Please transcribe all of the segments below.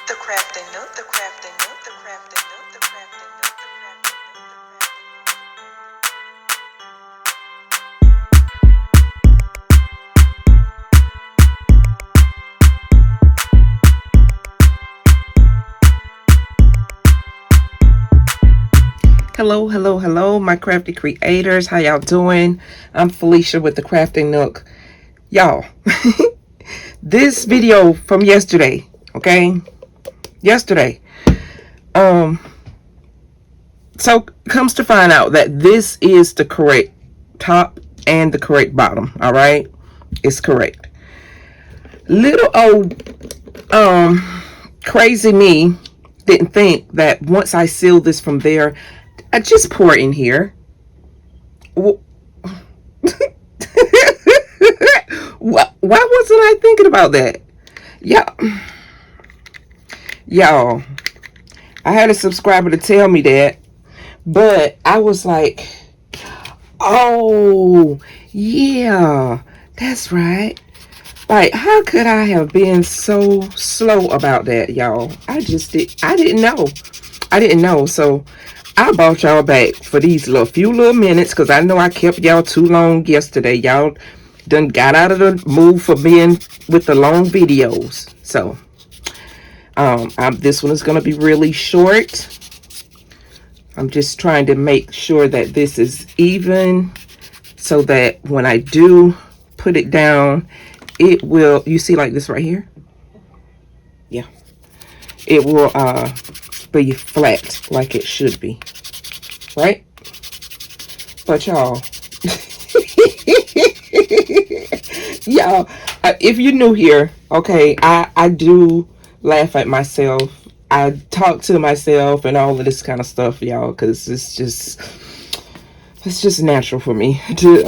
The Crafting Nook, the Crafting Nook, the Crafting Nook, the Crafting Nook, the Crafting Nook. Hello, hello, hello, my crafty creators. How y'all doing? I'm Felicia with the Crafting Nook. Y'all, this video from yesterday, okay? Yesterday. So comes to find out that this is the correct top and the correct bottom, all right? It's correct. Little old crazy me didn't think that once I seal this from there, I just pour it in here. Why wasn't I thinking about that? Y'all, I had a subscriber to tell me that, but I was like, oh, yeah, that's right. Like, how could I have been so slow about that, y'all? I didn't know. I didn't know. So I brought y'all back for these few little minutes because I know I kept y'all too long yesterday. Y'all done got out of the mood for being with the long videos. So this one is going to be really short. I'm just trying to make sure that this is even so that when I do put it down, it will, you see like this right here? Yeah. It will be flat like it should be. Right? But y'all, y'all, if you're new here, okay, I do laugh at myself. I talk to myself and all of this kind of stuff, y'all, because it's just natural for me to do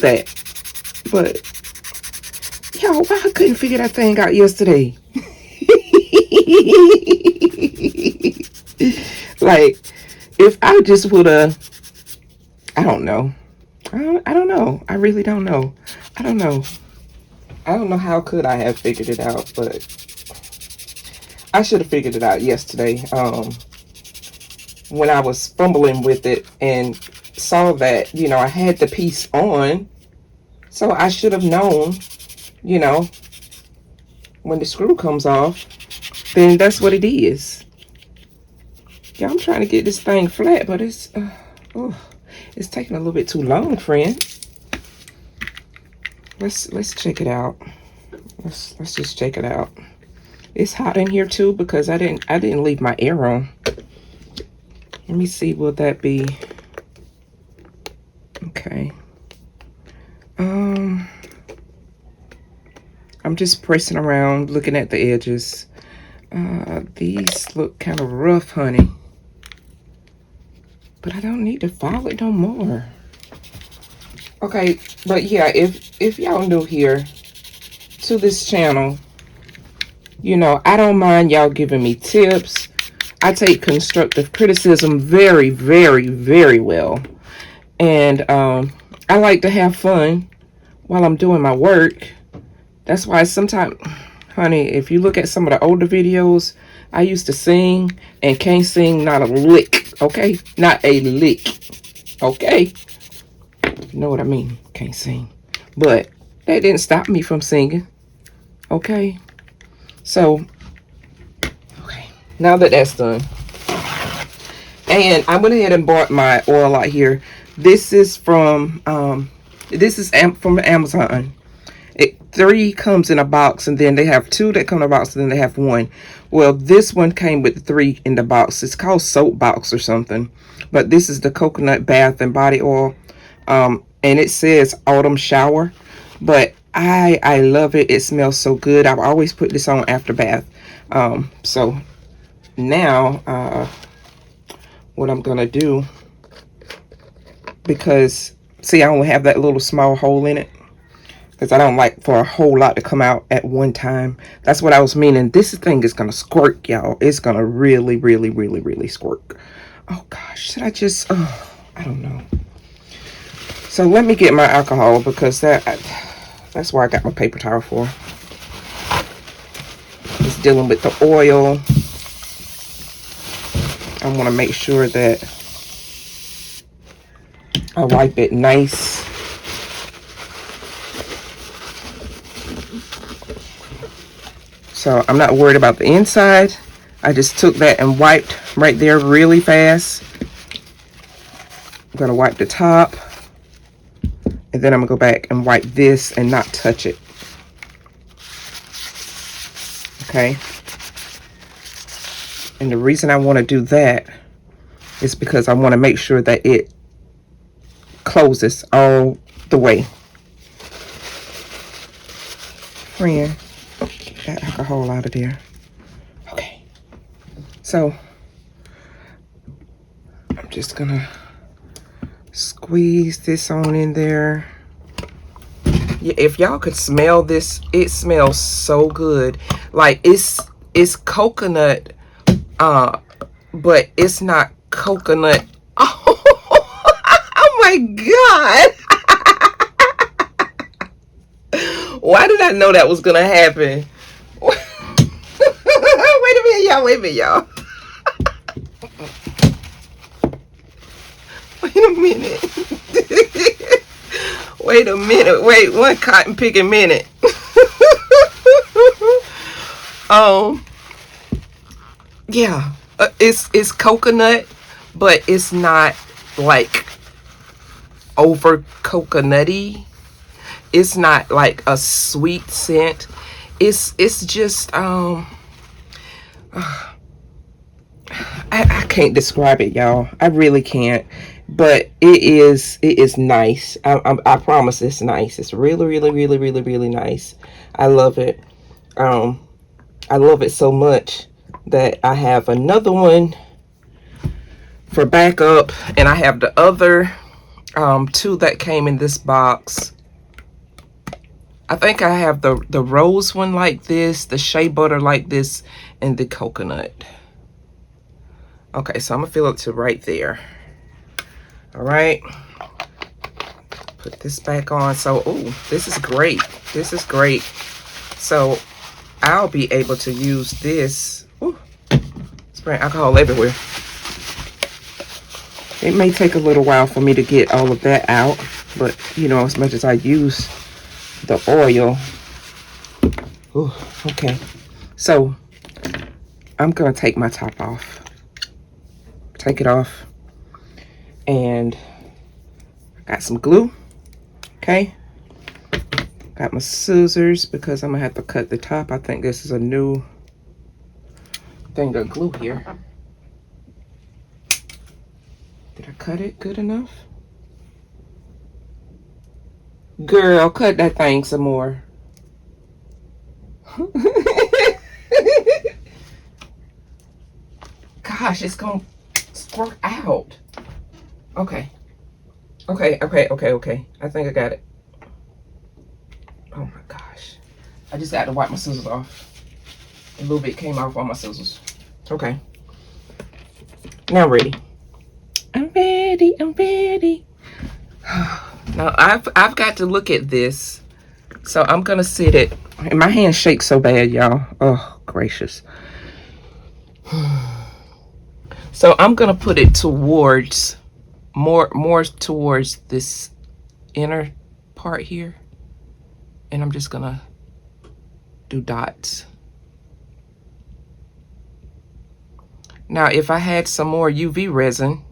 that. But y'all, why I couldn't figure that thing out yesterday? Like, if I just would have, I don't know. I don't know. I really don't know. I don't know. I don't know how could I have figured it out, but I should have figured it out yesterday. When I was fumbling with it and saw that, you know, I had the piece on, so I should have known, you know, when the screw comes off, then that's what it is. Yeah, I'm trying to get this thing flat, but it's taking a little bit too long, friend. Let's check it out. Let's just check it out. It's hot in here too because I didn't leave my air on. Let me see, will that be okay? I'm just pressing around, looking at the edges. These look kind of rough, honey. But I don't need to file it no more. Okay, but yeah, if y'all new here to this channel, you know, I don't mind y'all giving me tips. I take constructive criticism very, very, very well. And I like to have fun while I'm doing my work. That's why sometimes, honey, if you look at some of the older videos, I used to sing and can't sing not a lick, okay? Not a lick, okay? You know what I mean? Can't sing. But that didn't stop me from singing, okay? So, okay, now that that's done. And I went ahead and bought my oil out here. This is from Amazon. 3 comes in a box, and then they have 2 that come in a box, and then they have 1. Well, this one came with 3 in the box. It's called Soap Box or something. But this is the coconut bath and body oil. And it says autumn shower. But I love it. It smells so good. I've always put this on after bath. So now what I'm gonna do, because see, I only have that little small hole in it, because I don't like for a whole lot to come out at one time. That's what I was meaning. This thing is gonna squirt, y'all. It's gonna really, really, really, really squirt. Oh gosh, should I just, I don't know. So let me get my alcohol, because that's why I got my paper towel for. It's dealing with the oil. I want to make sure that I wipe it nice. So I'm not worried about the inside. I just took that and wiped right there really fast. I'm going to wipe the top. And then I'm going to go back and wipe this and not touch it. Okay. And the reason I want to do that is because I want to make sure that it closes all the way. Friend, get that alcohol out of there. Okay. So, I'm just going to squeeze this on in there. Yeah, if y'all could smell this, it smells so good. Like it's coconut, but it's not coconut. Oh my God. Why did I know that was gonna happen? Wait a minute, y'all. Wait a minute, y'all. Wait a minute. Wait a minute. Wait, one cotton picking minute. Yeah, it's coconut, but it's not like over coconutty. It's not like a sweet scent. It's just I can't describe it, y'all. I really can't. But it is nice. I promise it's nice. It's really nice. I love it. I love it so much that I have another one for backup, and I have the other two that came in this box. I think I have the rose one like this, the shea butter like this, and the coconut. Okay, so I'm gonna fill it to right there. All right, put this back on. So, oh, this is great. This is great. So I'll be able to use this. Ooh, spraying alcohol everywhere. It may take a little while for me to get all of that out, but you know, as much as I use the oil. Ooh, okay. So I'm gonna take my top off. Take it off. And got some glue. Okay. Got my scissors because I'm gonna have to cut the top. I think this is a new thing of glue here. Did I cut it good enough? Girl, cut that thing some more. Gosh, it's gonna squirt out. Okay. Okay. I think I got it. Oh my gosh. I just got to wipe my scissors off. A little bit came off on my scissors. Okay. Now I'm ready. I'm ready. Now I've got to look at this. So I'm gonna sit it. And my hands shake so bad, y'all. Oh, gracious. So I'm gonna put it towards more towards this inner part here. And I'm just gonna do dots. Now, if I had some more UV resin,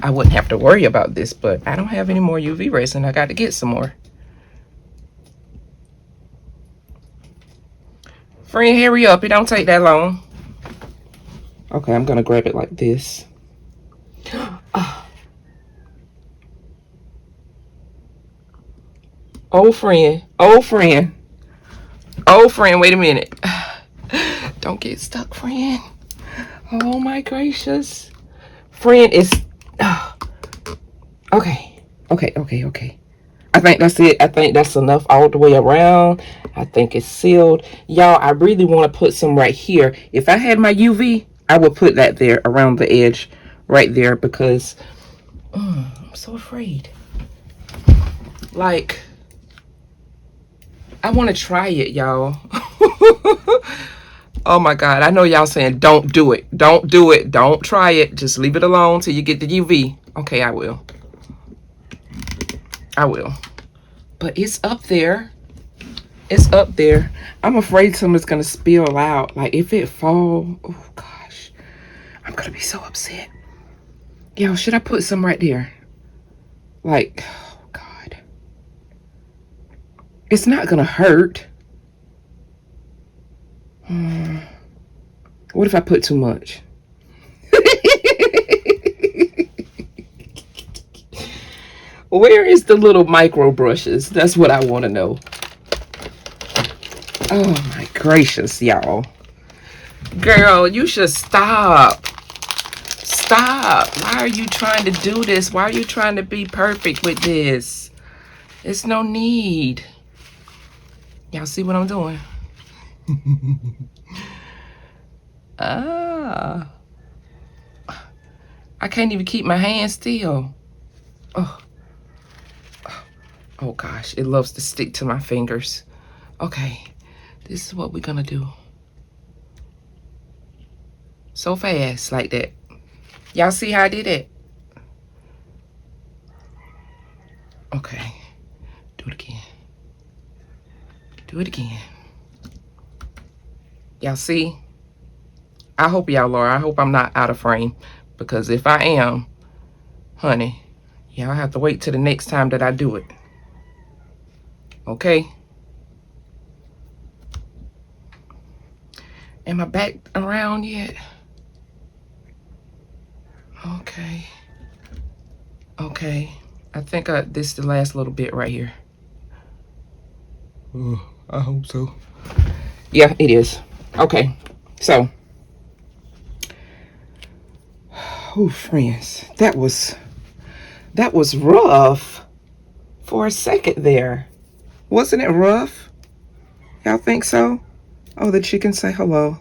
I wouldn't have to worry about this, but I don't have any more UV resin. I got to get some more. Friend, hurry up. It don't take that long. Okay, I'm gonna grab it like this. Old friend, wait a minute. Don't get stuck, friend. Oh my gracious. Friend is, okay. I think that's it. I think that's enough all the way around. I think it's sealed. Y'all, I really want to put some right here. If I had my UV, I would put that there around the edge right there because I'm so afraid. Like, I want to try it, y'all. Oh my God. I know y'all saying don't do it. Don't do it. Don't try it. Just leave it alone till you get the UV. Okay, I will. I will. But it's up there. It's up there. I'm afraid something's going to spill out. Like if it fall, oh gosh. I'm going to be so upset. Yo, should I put some right there? Like, oh God. It's not going to hurt. What if I put too much? Where is the little micro brushes? That's what I want to know. Oh my gracious, y'all. Girl, you should stop. Stop. Why are you trying to do this? Why are you trying to be perfect with this? It's no need. Y'all see what I'm doing? Ah. I can't even keep my hand still. Oh. Oh gosh, it loves to stick to my fingers. Okay, this is what we're gonna do. So fast, like that. Y'all see how I did it? Okay, do it again. Do it again. Y'all see? I hope y'all are. I hope I'm not out of frame. Because if I am, honey, y'all have to wait till the next time that I do it. Okay? Am I back around yet? Okay. Okay. I think this is the last little bit right here. I hope so. Yeah, it is. Okay. So. Oh, friends. That was rough for a second there. Wasn't it rough? Y'all think so? Oh, the chickens say hello.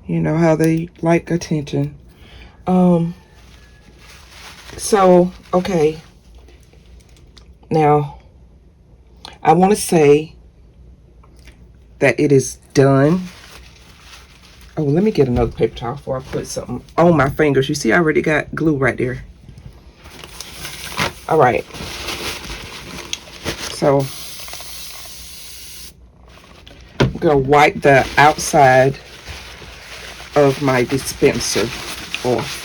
You know how they like attention. So, okay. Now, I want to say that it is done. Oh, let me get another paper towel before I put something on my fingers. You see, I already got glue right there. All right. So, I'm going to wipe the outside of my dispenser off.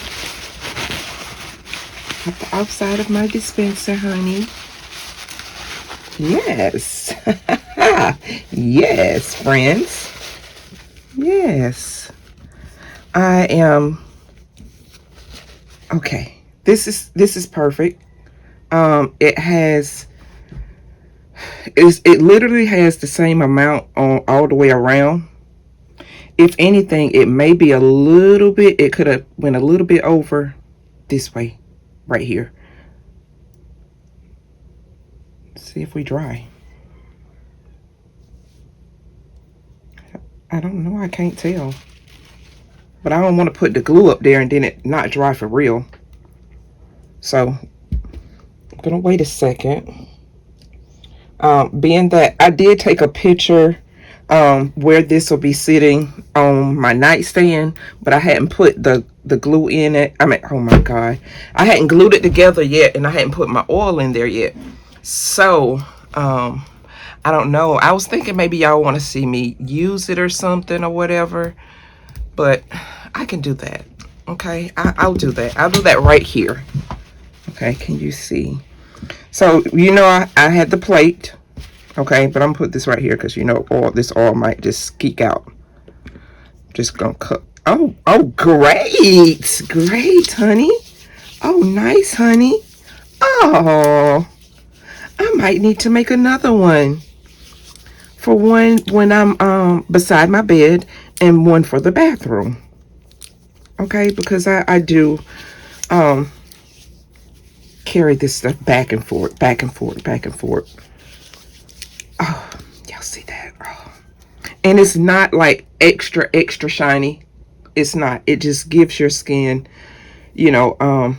Wipe the outside of my dispenser, honey. Yes. Yes, friends. Yes. I am okay. This is perfect. It literally has the same amount on all the way around. If anything, it may be a little bit, it could have went a little bit over this way, right here. Let's see if we dry. I don't know, I can't tell. But I don't want to put the glue up there and then it not dry for real. So, I'm gonna wait a second. Being that I did take a picture where this will be sitting on my nightstand, but I hadn't put the glue in it. I mean, oh my God, I hadn't glued it together yet, and I hadn't put my oil in there yet. So I don't know. I was thinking maybe y'all want to see me use it or something or whatever, but I can do that. Okay, I'll do that. I'll do that right here. Okay, can you see? So, you know, I had the plate, okay, but I'm gonna put this right here because, you know, this oil might just geek out. Just gonna cut. Oh, great. Great, honey. Oh, nice, honey. Oh, I might need to make another one for one when I'm beside my bed and one for the bathroom. Okay, because I do carry this stuff back and forth, back and forth, back and forth. Oh, y'all see that? Oh. And it's not like extra shiny. It's not. It just gives your skin, you know,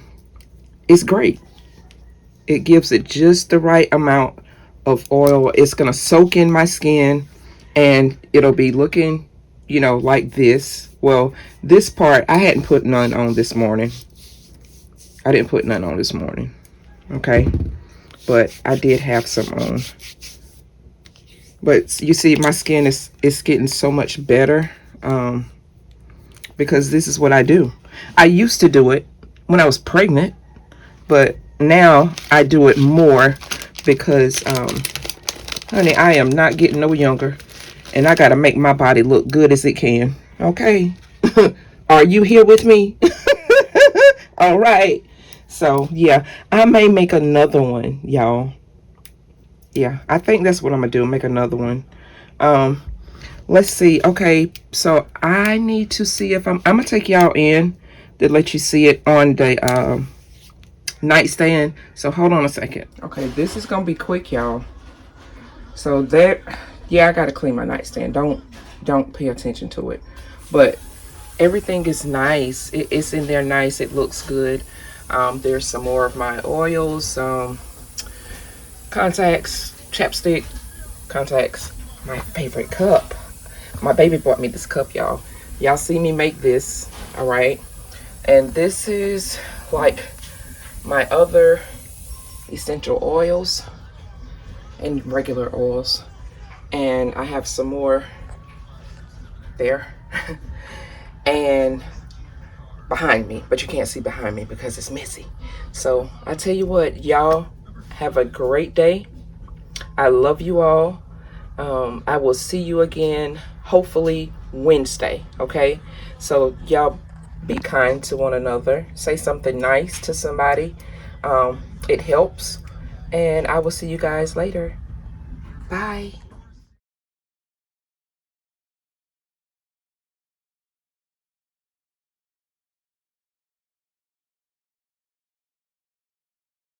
it's great. It gives it just the right amount of oil. It's gonna soak in my skin and it'll be looking, you know, like this. Well, this part I hadn't put none on this morning. I didn't put none on this morning. Okay, but I did have some on. But you see, my skin is getting so much better, because this is what I do. I used to do it when I was pregnant, but now I do it more because, honey, I am not getting no younger, and I gotta make my body look good as it can. Okay, are you here with me? All right. So yeah, I may make another one, y'all. Yeah, I think that's what I'm gonna do. Make another one. Um, let's see. Okay, so I need to see if I'm gonna take y'all in to let you see it on the nightstand. So hold on a second. Okay, this is gonna be quick, y'all. So that, yeah, I gotta clean my nightstand. Don't pay attention to it. But everything is nice. It's in there nice. It looks good. There's some more of my oils, contacts, chapstick, contacts, my favorite cup. My baby bought me this cup, y'all. Y'all see me make this, all right? And this is like my other essential oils and regular oils. And I have some more there. And behind me, but you can't see behind me because it's messy. So I tell you what, y'all have a great day. I love you all. I will see you again hopefully Wednesday. Okay, so y'all be kind to one another, say something nice to somebody. It helps, and I will see you guys later. Bye.